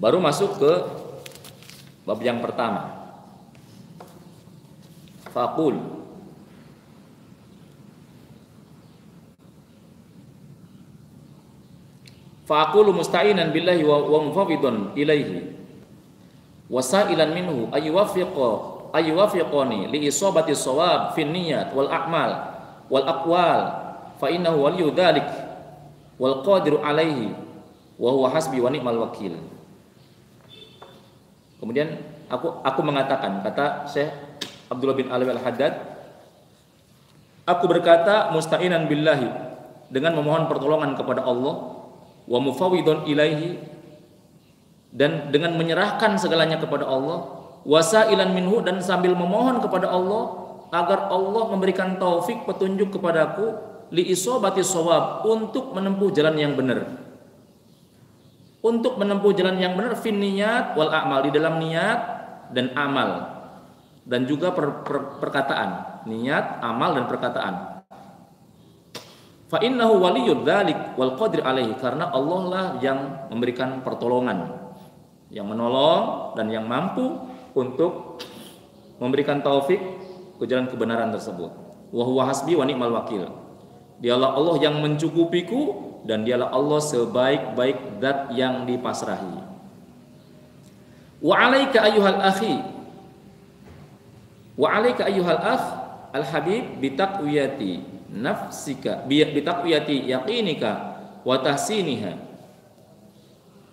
Baru masuk ke bab yang pertama. Faqul Faqulu musta'inan billahi wa mufawwidun ilaihi wasailan minhu ayyuwafiqani li isabati shawab fin niyyat wal a'mal wal aqwal fa innahu waliyyu dzalik wal qadiru alaihi wa huwa hasbi wa ni'mal wakil. Kemudian aku mengatakan, kata Syekh Abdullah bin Alwi Al-Haddad, aku berkata musta'inan billahi, dengan memohon pertolongan kepada Allah, wa mufawwidun ilaihi, dan dengan menyerahkan segalanya kepada Allah, wasailan minhu, dan sambil memohon kepada Allah agar Allah memberikan taufik petunjuk kepadaku li isobati shawab, untuk menempuh jalan yang benar. Untuk menempuh jalan yang benar fin niyat wal a'mal, di dalam niat dan amal, dan juga perkataan, niat, amal, dan perkataan. Fa innahu waliyyud dzalik wal qadir alaihi, karena Allah lah yang memberikan pertolongan, yang menolong dan yang mampu untuk memberikan taufik ke jalan kebenaran tersebut. Wa huwa hasbi wa ni'mal wakil. Dialah Allah yang mencukupiku, dan dialah Allah sebaik-baik zat yang dipasrahi. Wa 'alaika ayyuhal akhi, wa 'alaika ayyuhal akh al-habib bi taqwiyati nafsika, bi taqwiyati yaqinika wa tahsiniha.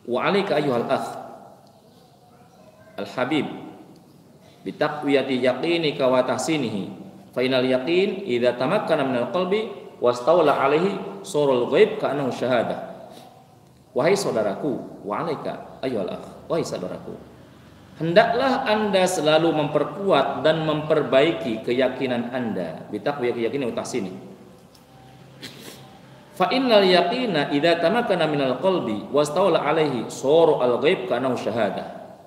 Wa 'alaika ayyuhal akh al-habib bi taqwiyati yaqinika wa tahsinihi, fa inal yaqin idza tamakkana minal qalbi wastawla alaihi surul ghaib ka'annahu syahadah. Wahai saudaraku, wa 'alaika ayyuhal akh, wahai saudaraku, hendaklah Anda selalu memperkuat dan memperbaiki keyakinan Anda, bitaqwa keyakinan utasini. Fa innal yaqina idza tamakkana minal qalbi wastawla alaihi surul ghaib ka'annahu syahadah.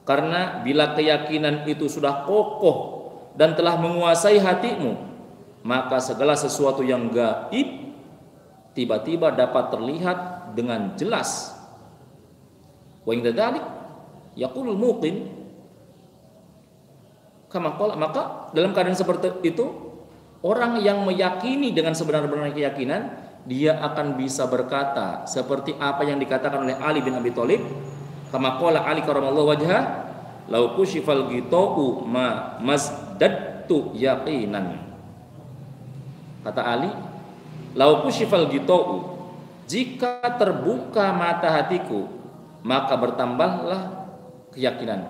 Karena bila keyakinan itu sudah kokoh dan telah menguasai hatimu, maka segala sesuatu yang gaib tiba-tiba dapat terlihat dengan jelas. Wa inda dzalik yaqulul muqin kama qala, maka dalam keadaan seperti itu, orang yang meyakini dengan sebenar-benarnya keyakinan, dia akan bisa berkata seperti apa yang dikatakan oleh Ali bin Abi Thalib, kama qala Ali karamallahu wajhah, lau kushifal ghita'u ma masdadtu yaqinan. Kata Ali, lau kushifal ghita'u, jika terbuka mata hatiku, maka bertambahlah keyakinan.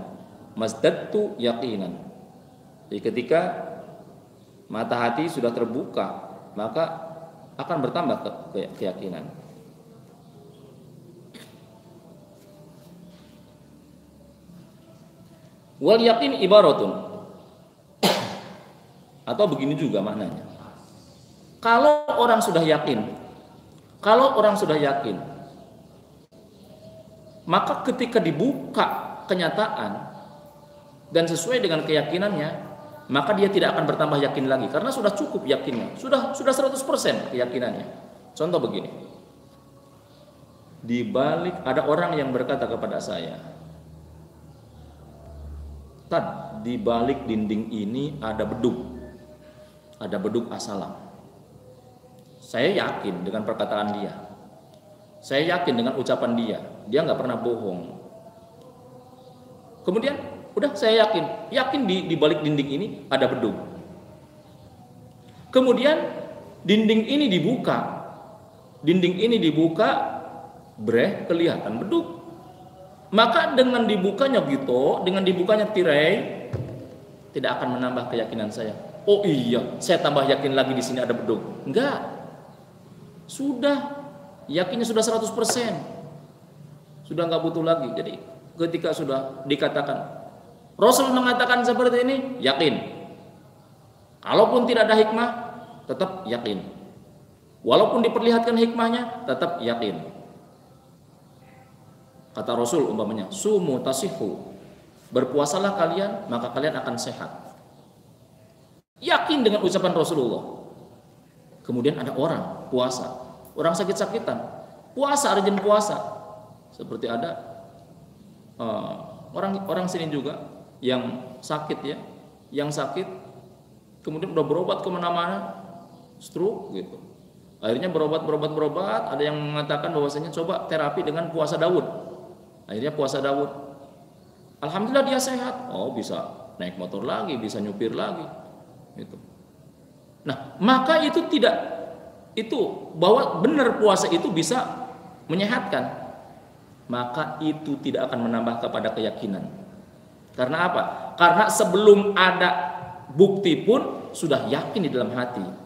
Masdadtu yaqinan. Jadi ketika mata hati sudah terbuka, maka akan bertambah keyakinan. Wal yaqin ibaratun, atau begini juga maknanya. Kalau orang sudah yakin, maka ketika dibuka kenyataan dan sesuai dengan keyakinannya, maka dia tidak akan bertambah yakin lagi, karena sudah cukup yakinnya, sudah 100% keyakinannya. Contoh begini, di balik ada orang yang berkata kepada saya, Tad, di balik dinding ini ada bedug asalam. Saya yakin dengan perkataan dia, saya yakin dengan ucapan dia nggak pernah bohong. Kemudian udah saya yakin di balik dinding ini ada bedug. Kemudian dinding ini dibuka, kelihatan bedug. Maka dengan dibukanya tirai, tidak akan menambah keyakinan saya. Oh iya, saya tambah yakin lagi di sini ada bedug. Enggak. Sudah, yakinnya sudah 100%. Sudah enggak butuh lagi. Jadi ketika sudah dikatakan, Rasul mengatakan seperti ini, yakin. Kalaupun tidak ada hikmah, tetap yakin. Walaupun diperlihatkan hikmahnya, tetap yakin. Kata Rasul umpamanya, sumu tasihu, berpuasalah kalian, maka kalian akan sehat. Yakin dengan ucapan Rasulullah. Kemudian ada orang puasa, orang sakit-sakitan, puasa, rajin puasa. Seperti ada orang sini juga yang sakit ya, yang sakit kemudian udah berobat kemana-mana, stroke gitu. Akhirnya berobat, ada yang mengatakan bahwasanya coba terapi dengan puasa Daud. Akhirnya puasa Daud. Alhamdulillah dia sehat. Oh, bisa naik motor lagi, bisa nyupir lagi. Gitu. Nah, maka itu bahwa benar puasa itu bisa menyehatkan. Maka itu tidak akan menambah kepada keyakinan. Karena apa? Karena sebelum ada bukti pun sudah yakin di dalam hati.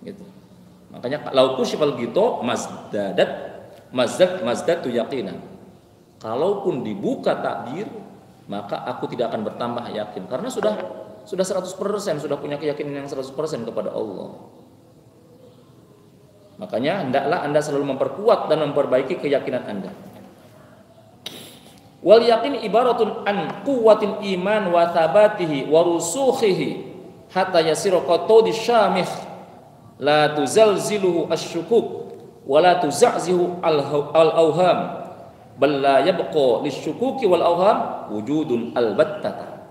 Gitu. Makanya lau kusyifal ghito mazdadtu yaqinan. Kalaupun dibuka takdir, maka aku tidak akan bertambah yakin karena sudah 100%, sudah punya keyakinan yang 100% kepada Allah. Makanya hendaklah Anda selalu memperkuat dan memperbaiki keyakinan Anda. Wal yakin ibaratun an quwwatil iman wa thabatihi wa rusukhihi hatta yasiru qatudi syamikh la tuzalziluhu asyukuk wa la tuza'zihu al-awham bal la yabqa lisyukuki wal awham wujudun albattata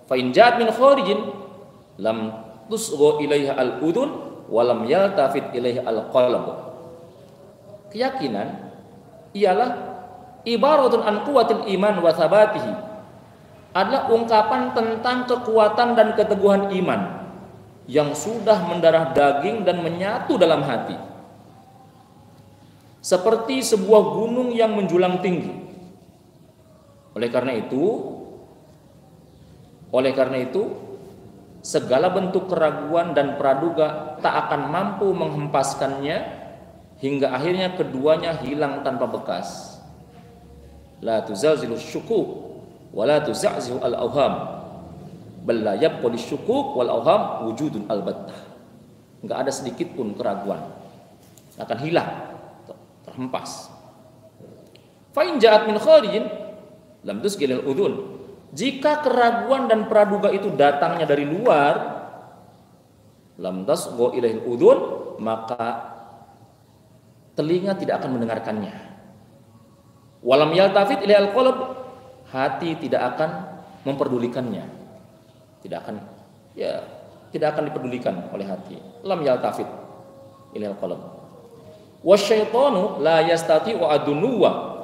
fa in ja'at min kharijin lam tusgha ilaiha al-udun wa lam yaltafit ilaiha al-qalb. Keyakinan ialah ibaratun an quwwatil iman wa thabatihi, adalah ungkapan tentang kekuatan dan keteguhan iman yang sudah mendarah daging dan menyatu dalam hati, seperti sebuah gunung yang menjulang tinggi. Oleh karena itu segala bentuk keraguan dan praduga tak akan mampu menghempaskannya hingga akhirnya keduanya hilang tanpa bekas. La tuzalzilu syukuk wa la tuza'zihu al-awham bal la yabqa lisyukuk wal awham wujudun albattah. Enggak ada sedikit pun keraguan, akan hilang, terhempas. Fa in ja'at min kharijin lam tusgilil udhun. Jika keraguan dan praduga itu datangnya dari luar, lam tasgha ilaihil udhun, maka telinga tidak akan mendengarkannya. Walam yaltafit ilaihil qalb, hati tidak akan memperdulikannya. Tidak akan dipedulikan oleh hati. Lam yaltafit ilaihil qalb. Wasyaitanu la yastati'u adunuwa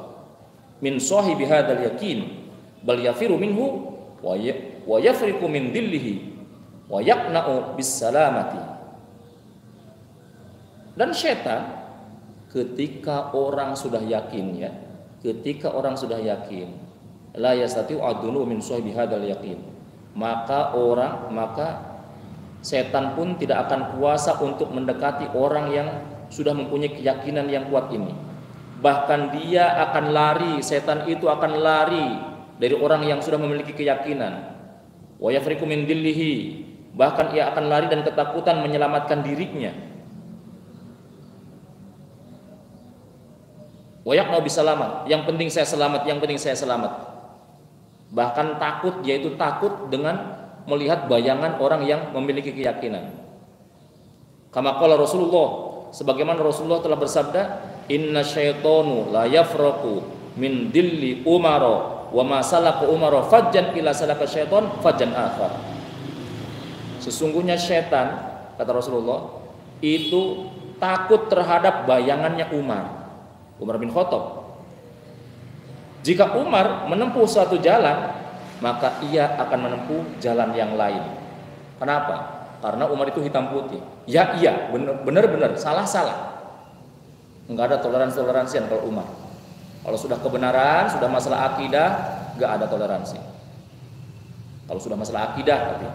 min sahibi hadzal yakin bal yafiru minhu wa yafriqu min dillihi wa yaqna'u bis salamati. Dan syaitan ketika orang sudah yakin la yastati'u adunu min sahibi hadzal yakin, maka setan pun tidak akan kuasa untuk mendekati orang yang sudah mempunyai keyakinan yang kuat ini. Bahkan dia akan lari, setan itu akan lari dari orang yang sudah memiliki keyakinan. Wa yafriqu min dillihi, bahkan ia akan lari dan ketakutan menyelamatkan dirinya. Wa yaqna bisalamat, yang penting saya selamat. Bahkan takut, yaitu takut dengan melihat bayangan orang yang memiliki keyakinan. Kama qala Rasulullah, sebagaimana Rasulullah telah bersabda, inna syaitanu la yafraqu min dilli umara wa ma salaka umara fajjan ila salaka syaitan fajjan akhar. Sesungguhnya syaitan, kata Rasulullah, itu takut terhadap bayangannya Umar bin Khattab. Jika Umar menempuh suatu jalan, maka ia akan menempuh jalan yang lain. Kenapa? Karena Umar itu hitam putih. Ya iya, benar, salah. Enggak ada toleransi kalau Umar. Kalau sudah kebenaran, sudah masalah akidah, enggak ada toleransi. Kalau sudah masalah akidah, tapi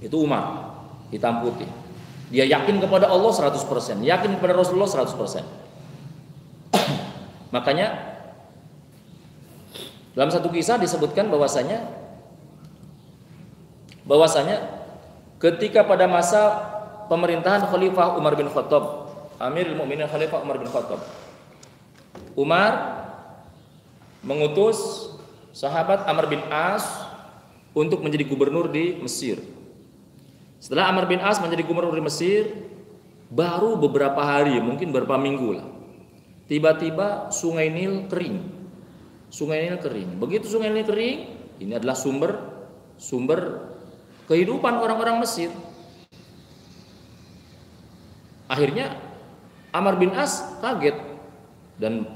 itu Umar, hitam putih. Dia yakin kepada Allah 100%, yakin kepada Rasulullah 100%. Makanya dalam satu kisah disebutkan bahwasanya ketika pada masa pemerintahan Khalifah Umar bin Khattab, Amirul Mukminin Khalifah Umar bin Khattab, Umar mengutus sahabat Amr bin As untuk menjadi gubernur di Mesir. Setelah Amr bin As menjadi gubernur di Mesir, baru beberapa hari, mungkin beberapa minggu lah, tiba-tiba Sungai Nil kering. Sungai Nil kering. Begitu Sungai Nil kering, ini adalah sumber kehidupan orang-orang Mesir. Akhirnya Amr bin As kaget dan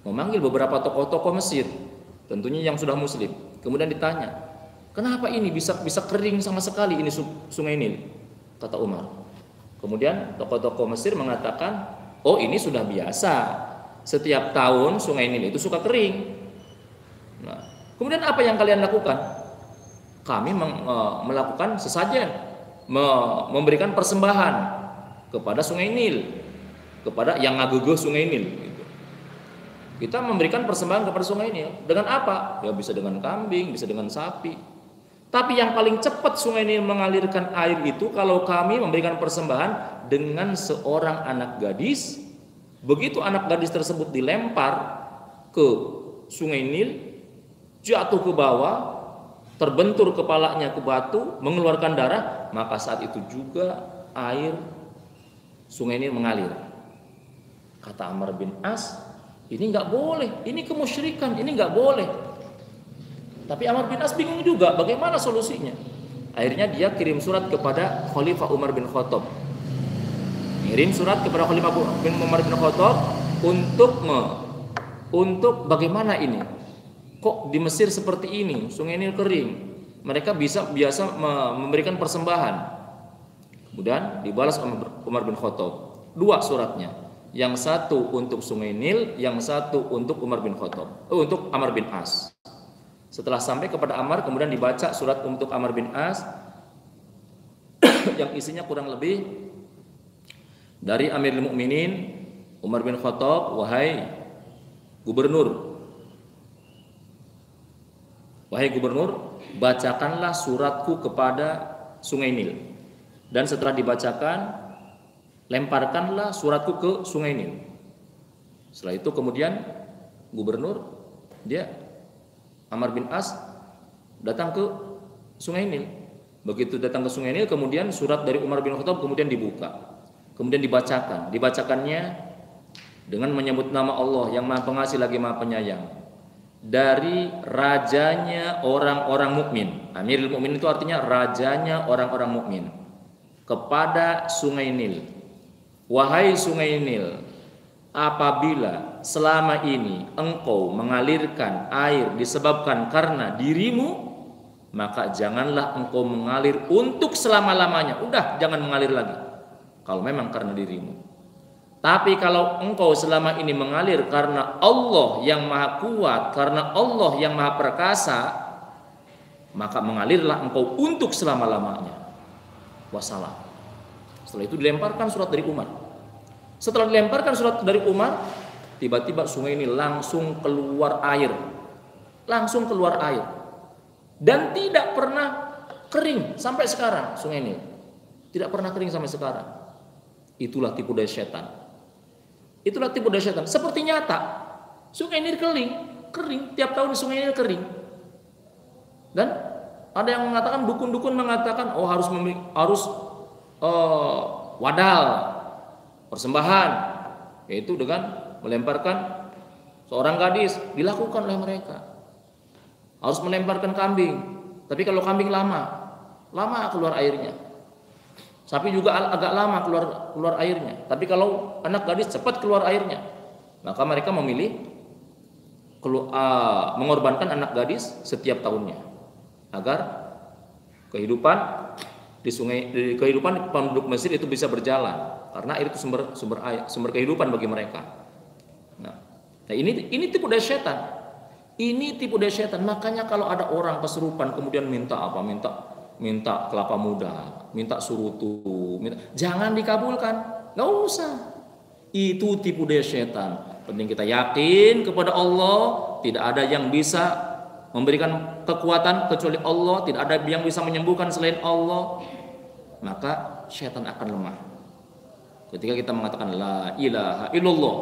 memanggil beberapa tokoh-tokoh Mesir, tentunya yang sudah muslim. Kemudian ditanya, kenapa ini bisa kering sama sekali ini Sungai Nil? Kata Umar. Kemudian tokoh-tokoh Mesir mengatakan, oh ini sudah biasa, setiap tahun Sungai Nil itu suka kering. Nah, kemudian apa yang kalian lakukan? Kami melakukan sesajen, memberikan persembahan kepada Sungai Nil, kepada yang ngagegeh Sungai Nil. Kita memberikan persembahan kepada Sungai Nil dengan apa? Ya bisa dengan kambing, bisa dengan sapi. Tapi yang paling cepat Sungai Nil mengalirkan air itu kalau kami memberikan persembahan dengan seorang anak gadis. Begitu anak gadis tersebut dilempar ke Sungai Nil, jatuh ke bawah, terbentur kepalanya ke batu, mengeluarkan darah, maka saat itu juga air Sungai Nil mengalir. Kata Amr bin As, ini nggak boleh, ini kemusyrikan, ini nggak boleh. Tapi Amr bin As bingung juga bagaimana solusinya. Akhirnya dia kirim surat kepada Khalifah Umar bin Khattab. Kirim surat kepada Khalifah Umar bin Khattab untuk bagaimana ini? Kok di Mesir seperti ini, Sungai Nil kering? Mereka biasa memberikan persembahan. Kemudian dibalas Umar bin Khattab. Dua suratnya. Yang satu untuk Sungai Nil, yang satu untuk Umar bin Khattab. Untuk Amr bin As. Setelah sampai kepada Amr, kemudian dibaca surat untuk Amr bin As yang isinya kurang lebih dari Amirul Mukminin Umar bin Khattab, wahai gubernur, bacakanlah suratku kepada Sungai Nil. Dan setelah dibacakan, lemparkanlah suratku ke Sungai Nil. Setelah itu kemudian gubernur, dia Amr bin As datang ke Sungai Nil. Begitu datang ke Sungai Nil, kemudian surat dari Umar bin Khattab kemudian dibuka. Kemudian dibacakan. Dibacakannya dengan menyebut nama Allah yang Maha Pengasih lagi Maha Penyayang. Dari rajanya orang-orang mukmin. Amirul Mukminin itu artinya rajanya orang-orang mukmin. Kepada Sungai Nil, wahai Sungai Nil, apabila selama ini engkau mengalirkan air disebabkan karena dirimu, maka janganlah engkau mengalir untuk selama-lamanya. Udah, jangan mengalir lagi kalau memang karena dirimu. Tapi kalau engkau selama ini mengalir karena Allah yang Maha Kuat, karena Allah yang Maha Perkasa, maka mengalirlah engkau untuk selama-lamanya. Wassalam. Setelah itu dilemparkan surat dari Umar. Setelah dilemparkan surat dari Umar, tiba-tiba sungai ini langsung keluar air. Langsung keluar air. Dan tidak pernah kering sampai sekarang sungai ini. Tidak pernah kering sampai sekarang. Itulah tipu daya setan. Itulah tipu daya setan. Seperti nyata. Sungai ini kering. Tiap tahun sungai ini kering. Dan ada yang mengatakan, dukun-dukun mengatakan, oh harus wadal, persembahan, yaitu dengan melemparkan seorang gadis, dilakukan oleh mereka. Harus melemparkan kambing, tapi kalau kambing lama keluar airnya. Sapi juga agak lama keluar airnya, tapi kalau anak gadis cepat keluar airnya. Maka mereka memilih mengorbankan anak gadis setiap tahunnya agar kehidupan kehidupan penduduk Mesir itu bisa berjalan, karena air itu sumber kehidupan bagi mereka. Nah ini tipu daya setan. Ini tipu daya setan. Makanya kalau ada orang kesurupan kemudian minta kelapa muda, minta surutu, jangan dikabulkan, nggak usah. Itu tipu daya setan. Penting kita yakin kepada Allah, tidak ada yang bisa memberikan kekuatan kecuali Allah, tidak ada yang bisa menyembuhkan selain Allah, maka syaitan akan lemah. Ketika kita mengatakan la ilaha illallah,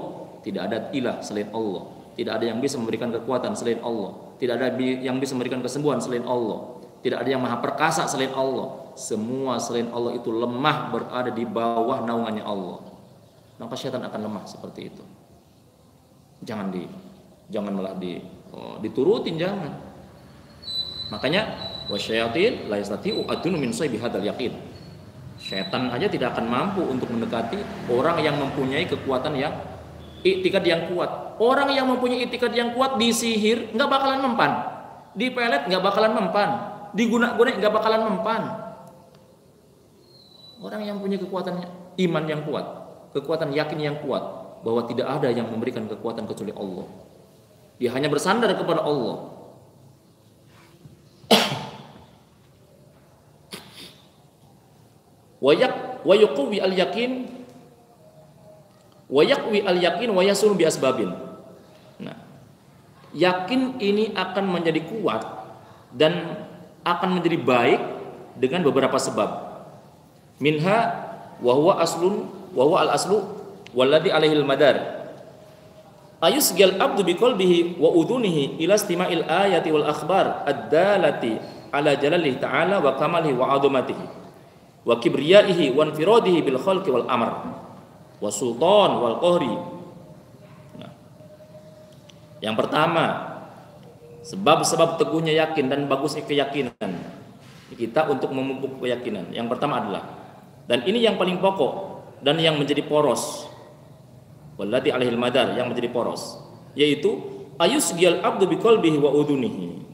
tidak ada ilah selain Allah, tidak ada yang bisa memberikan kekuatan selain Allah, tidak ada yang bisa memberikan kesembuhan selain Allah, tidak ada yang maha perkasa selain Allah, semua selain Allah itu lemah, berada di bawah naungannya Allah, maka syaitan akan lemah seperti itu. jangan malah diturutin, jangan. Makanya wasyayatin la yastati'u adunu min saybi hadzal yaqin. Setan aja tidak akan mampu untuk mendekati orang yang mempunyai kekuatan yang iktikad yang kuat. Orang yang mempunyai iktikad yang kuat disihir nggak bakalan mempan, dipelet nggak bakalan mempan, diguna-guna nggak bakalan mempan. Orang yang punya kekuatan iman yang kuat, kekuatan yakin yang kuat bahwa tidak ada yang memberikan kekuatan kecuali Allah. Dia hanya bersandar kepada Allah. Wa yuqwi al-yaqin wa yaqwi al-yaqin wa yasulu bi asbabin. Nah, yakin ini akan menjadi kuat dan akan menjadi baik dengan beberapa sebab. Minha wa huwa al-aslu walladhi alaihi al-madar. Ayusgal abdu biqalbihi wa udhunihi ila istima'il ayati wal akhbar ad-dalati ala jalalihi ta'ala wa kamalihi wa 'azamatihi wa kibriyaihi wa infiradihi bil khalqi wal amr wa sultan wal qahri. Nah, yang pertama, sebab-sebab teguhnya yakin dan bagusnya keyakinan kita untuk memupuk keyakinan. Yang pertama adalah, dan ini yang paling pokok dan yang menjadi poros, walladhi alaihil madar, yang menjadi poros, yaitu ayusgiyal abdu biqalbihi wa udhunihi.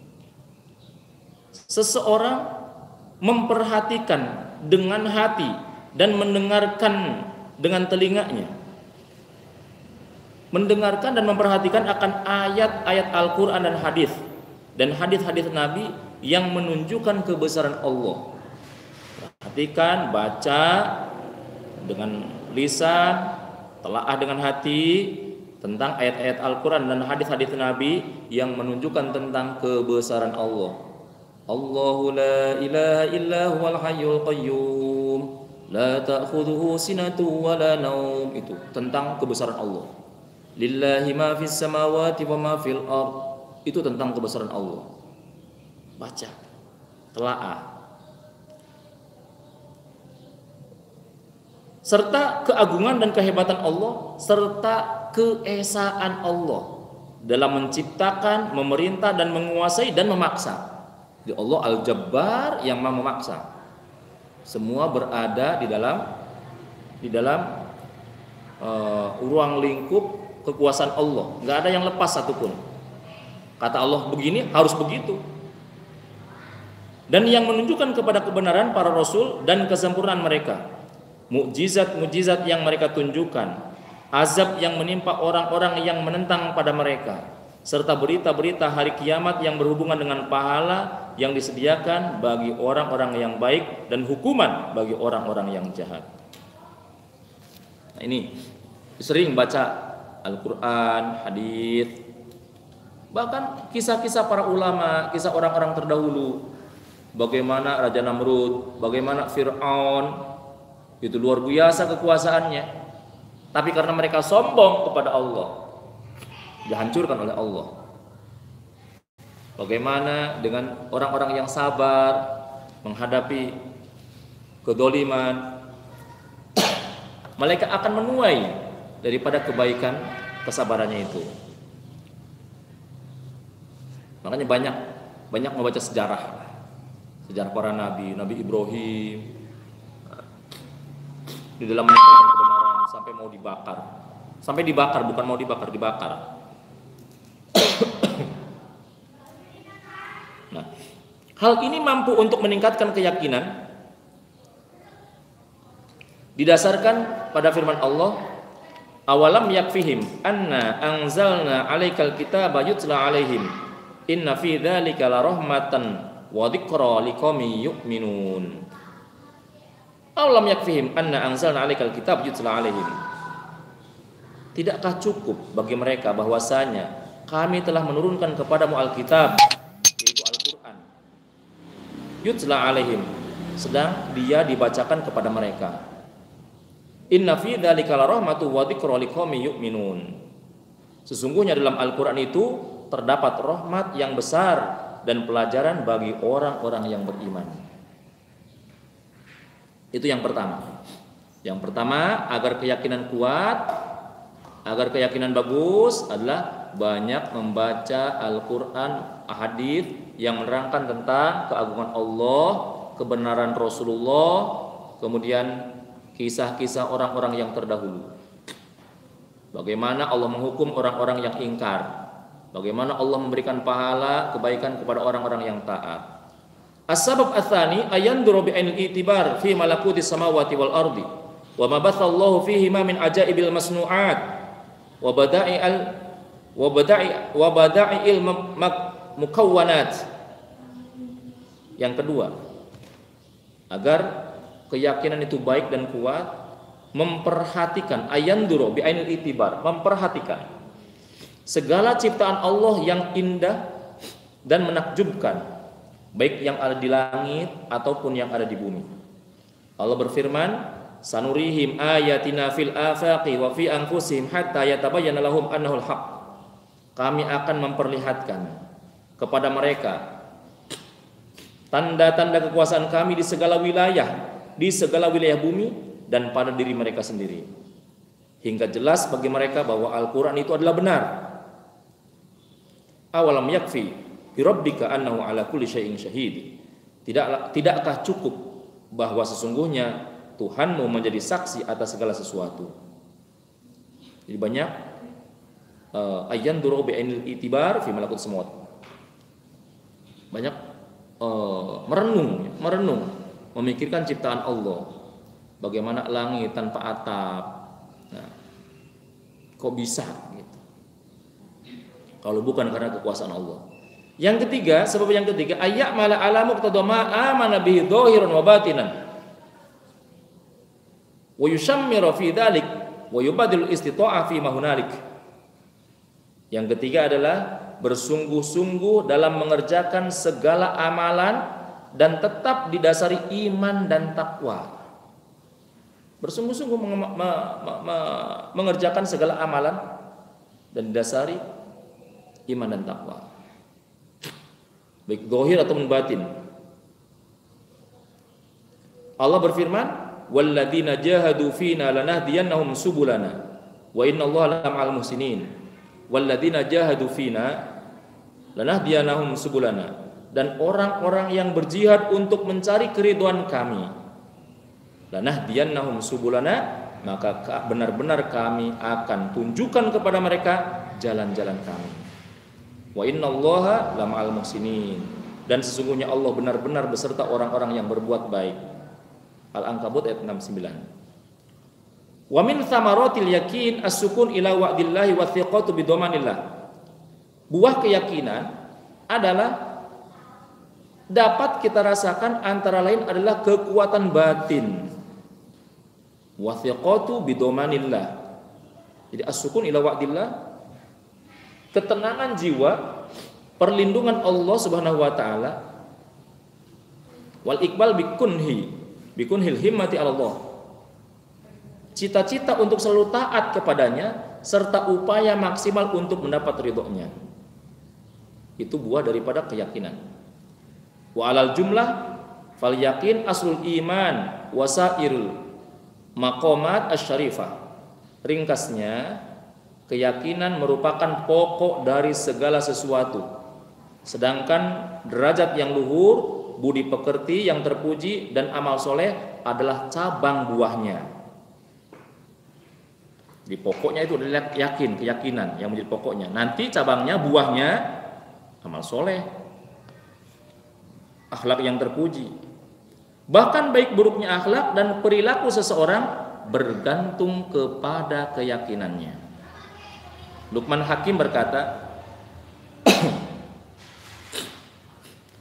Seseorang memperhatikan dengan hati dan mendengarkan dengan telinganya, mendengarkan dan memperhatikan akan ayat-ayat Al-Quran dan hadis hadis Nabi yang menunjukkan kebesaran Allah. Perhatikan, baca dengan lisan, telaah dengan hati tentang ayat-ayat Al-Quran dan hadis-hadis Nabi yang menunjukkan tentang kebesaran Allah. Allahu la ilaha illa huwal hayyul qayyum la ta'khudhuhu sinatun wa la naum. Itu tentang kebesaran Allah. Lillahi ma fis samawati wa ma fil ard. Itu tentang kebesaran Allah. Baca, telaah. Serta keagungan dan kehebatan Allah, serta keesaan Allah dalam menciptakan, memerintah dan menguasai dan memaksa. Di Allah Al-Jabbar yang Maha memaksa. Semua berada di dalam ruang lingkup kekuasaan Allah. Nggak ada yang lepas satupun. Kata Allah begini, harus begitu. Dan yang menunjukkan kepada kebenaran para rasul dan kesempurnaan mereka, mukjizat-mukjizat yang mereka tunjukkan, azab yang menimpa orang-orang yang menentang pada mereka, serta berita-berita hari kiamat yang berhubungan dengan pahala yang disediakan bagi orang-orang yang baik dan hukuman bagi orang-orang yang jahat. Nah, ini sering baca Al-Quran, hadis, bahkan kisah-kisah para ulama, kisah orang-orang terdahulu, bagaimana Raja Namrud, bagaimana Fir'aun, itu luar biasa kekuasaannya, tapi karena mereka sombong kepada Allah, dihancurkan oleh Allah. Bagaimana dengan orang-orang yang sabar menghadapi kedoliman, mereka akan menuai daripada kebaikan kesabarannya itu. Makanya banyak membaca sejarah para nabi Ibrahim di dalam menyampaikan kebenaran sampai mau dibakar, bukan mau dibakar, dibakar. Nah, hal ini mampu untuk meningkatkan keyakinan didasarkan pada firman Allah, awalam yakfihim anna anzalna alaikal kitaba yutla alaihim inna fi dzalika la rahmatan wa dzikra liqaumin yu'minun. Awalam yakfihim anna anzalna alaikal kitab yutla alaihim. Tidakkah cukup bagi mereka bahwasanya kami telah menurunkan kepadamu Alkitab, yaitu Al-Quran, yutla alaihim, sedang dia dibacakan kepada mereka. Inna fi dzalika la rahmatu wa dzikra liqaumin yu'minun. Sesungguhnya dalam Al-Quran itu terdapat rahmat yang besar dan pelajaran bagi orang-orang yang beriman. Itu yang pertama. Yang pertama, agar keyakinan kuat, Agar keyakinan bagus adalah banyak membaca Al-Quran, hadis yang menerangkan tentang keagungan Allah, kebenaran Rasulullah, kemudian kisah-kisah orang-orang yang terdahulu. Bagaimana Allah menghukum orang-orang yang ingkar, bagaimana Allah memberikan pahala kebaikan kepada orang-orang yang taat. As-sabab ats-tsani ayanduru bi ainil itibar fi malakuti samawati wal ardi wa ma bathallahu fihi ma min ajaibil masnu'at wa bada'il mukawwanat. Yang kedua, agar keyakinan itu baik dan kuat, memperhatikan ayanduru bi ainil itibar, memperhatikan segala ciptaan Allah yang indah dan menakjubkan, baik yang ada di langit ataupun yang ada di bumi. Allah berfirman, sanurihim ayatina fil afaqi wa fi anfusihim hatta yatabayyana lahum annahul haq. Kami akan memperlihatkan kepada mereka tanda-tanda kekuasaan kami di segala wilayah bumi dan pada diri mereka sendiri, hingga jelas bagi mereka bahwa Al-Quran itu adalah benar. Awalam yakfi bi rabbika annahu ala kulli syai'in syahid. Tidakkah cukup bahwa sesungguhnya Tuhanmu menjadi saksi atas segala sesuatu. Jadi banyak ayanduru bi ainil itibar fi malakut samawat. Banyak merenung, memikirkan ciptaan Allah. Bagaimana langit tanpa atap. Nah, kok bisa gitu? Kalau bukan karena kekuasaan Allah. Yang ketiga, sebab yang ketiga, ayat mala alamu qtadama amana bihi dhahiran wa batinan. Wa yushammiru fi dzalik wa yubadil istita'ah fi ma hunalik. Yang ketiga adalah bersungguh-sungguh dalam mengerjakan segala amalan dan tetap didasari iman dan takwa. Bersungguh-sungguh mengerjakan segala amalan dan didasari iman dan takwa, baik zahir ataupun batin. Allah berfirman, walladzina jahadu fina lanahdiyannahum subulana wa innallaha lama'al muhsinin. Walladzina jahadu fina lanahdiyannahum subulana, dan orang-orang yang berjihad untuk mencari keridhaan kami, lanahdiyannahum subulana, maka benar-benar kami akan tunjukkan kepada mereka jalan-jalan kami. Wa innallaha lama'al muhsinin, dan sesungguhnya Allah benar-benar beserta orang-orang yang berbuat baik. Al-Ankabut ayat 69. Wa min thamaratil yakin as-sukun ila wa'dillahi wa thiqatu bidomanillah. Buah keyakinan adalah dapat kita rasakan antara lain adalah kekuatan batin. Wa thiqatu bidomanillah. Jadi as-sukun ila wa'dillah, ketenangan jiwa, perlindungan Allah Subhanahu wa taala, wal iqbal bikunhil himmati Allah, cita-cita untuk selalu taat kepadanya serta upaya maksimal untuk mendapat ridhonya. Itu buah daripada keyakinan. Wa alal jumlah fal yakin aslul iman wasairul maqamat asy-syarifah. Ringkasnya, keyakinan merupakan pokok dari segala sesuatu, sedangkan derajat yang luhur, budi pekerti yang terpuji, dan amal soleh adalah cabang buahnya. Di pokoknya itu adalah keyakinan yang menjadi pokoknya. Nanti cabangnya, buahnya amal soleh, akhlak yang terpuji. Bahkan baik buruknya akhlak dan perilaku seseorang bergantung kepada keyakinannya. Luqman Hakim berkata,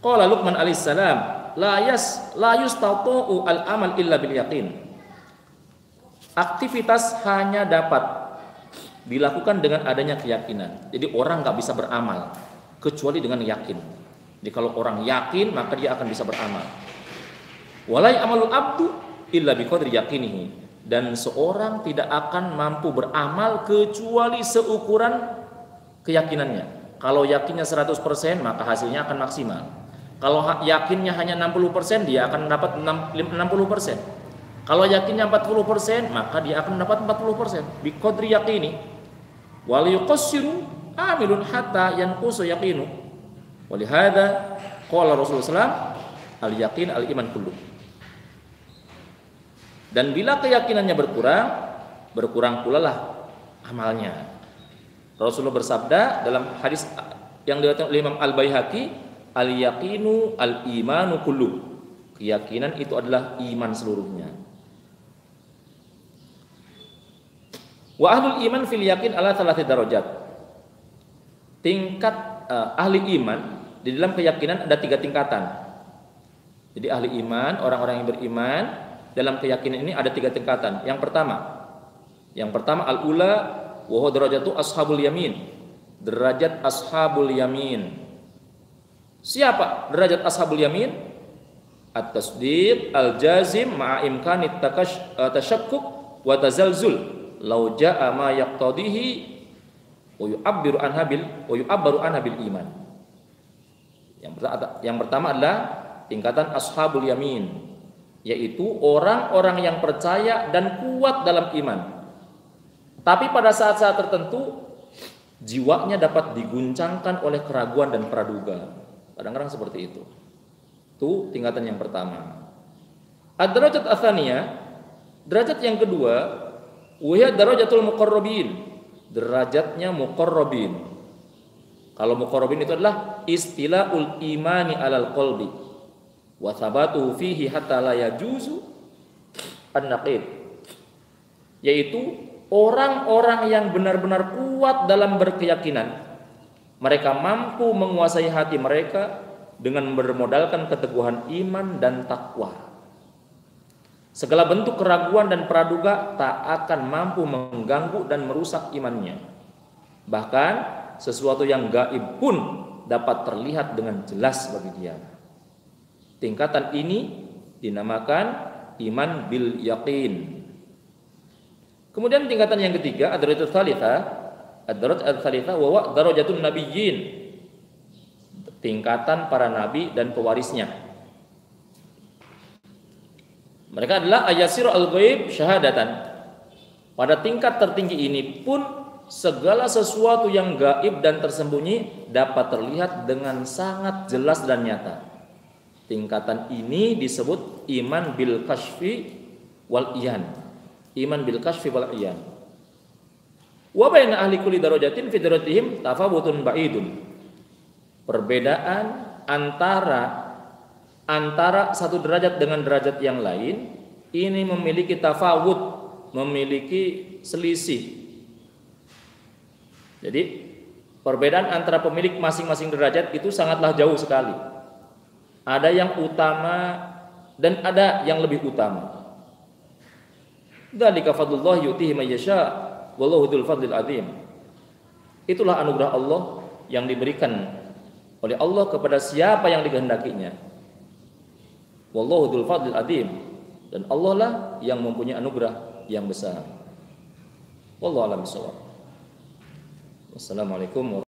qala Luqman alaihissalam, la yustatu al-amal illa bil yaqin. Aktivitas hanya dapat dilakukan dengan adanya keyakinan. Jadi orang nggak bisa beramal kecuali dengan yakin. Jadi kalau orang yakin, maka dia akan bisa beramal. Walai amalul abdu illa biqadri yaqinihi. Dan seorang tidak akan mampu beramal kecuali seukuran keyakinannya. Kalau yakinnya 100%, maka hasilnya akan maksimal. Kalau yakinnya hanya 60%, dia akan mendapat 60%. Kalau yakinnya 40%, maka dia akan mendapat 40%. Biqadri yaqini, wal yuqassiru amilun hatta yanqusu yaqinu. Walihada qala Rasulullah SAW, al yaqin al iman kullu. Dan bila keyakinannya berkurang, berkurang pula lah amalnya. Rasulullah bersabda dalam hadis yang diriwayatkan oleh Imam Al-Baihaqi, al yaqinu al imanu kullu. Keyakinan itu adalah iman seluruhnya. Wa ahlul iman fil yakin ala thalathati darajat. Tingkat ahli iman di dalam keyakinan ada 3 tingkatan. Jadi ahli iman, orang-orang yang beriman dalam keyakinan ini ada 3 tingkatan. Yang pertama al-ula wa huwa darajatu ashabul yamin. Derajat ashabul yamin. Siapa derajat ashabul yamin? At-tasdiq al-jazim ma'a imkani tashakkuk wa tazalzul law jaa ma yaqtadihi wa yu'abbaru anha bil iman. Yang pertama adalah tingkatan ashabul yamin, yaitu orang-orang yang percaya dan kuat dalam iman. Tapi pada saat-saat tertentu jiwanya dapat diguncangkan oleh keraguan dan praduga. Kadang-kadang seperti itu. Itu tingkatan yang pertama. Ad-darajat atsaniyah, derajat yang kedua, wa hiya darajatul muqarrabin. Derajatnya muqarrabin. Kalau muqarrabin itu adalah istilahul imani alal qalbi wa thabatuhu fihi hatta la yajuzu an-naqid. Yaitu orang-orang yang benar-benar kuat dalam berkeyakinan. Mereka mampu menguasai hati mereka dengan bermodalkan keteguhan iman dan takwa. Segala bentuk keraguan dan praduga tak akan mampu mengganggu dan merusak imannya. Bahkan sesuatu yang gaib pun dapat terlihat dengan jelas bagi dia. Tingkatan ini dinamakan iman bil yaqin. Kemudian tingkatan yang ketiga, ad-darajat ats-tsalitsah wa huwa darajatun nabiyyin. Tingkatan para nabi dan pewarisnya. Mereka adalah ayasir al-ghaib syahadatan. Pada tingkat tertinggi ini pun segala sesuatu yang gaib dan tersembunyi dapat terlihat dengan sangat jelas dan nyata. Tingkatan ini disebut iman bil kashfi wal iyan. Iman bil kashfi wal iyan. Wa baina ahli kulli darajatin fi darajatihim tafawutun ba'idun. Perbedaan antara satu derajat dengan derajat yang lain ini memiliki tafawut, memiliki selisih. Jadi perbedaan antara pemilik masing-masing derajat itu sangatlah jauh sekali. Ada yang utama dan ada yang lebih utama. Dzalika fadlullah yu'tihi may yasha wallahu dzul fadlil adzim. Itulah anugerah Allah yang diberikan oleh Allah kepada siapa yang dikehendakinya. Wallahu dzul fadlil adzim. Dan Allah lah yang mempunyai anugerah yang besar. Wallahu a'lam bishawab. Wassalamualaikum warahmatullahi wabarakatuh.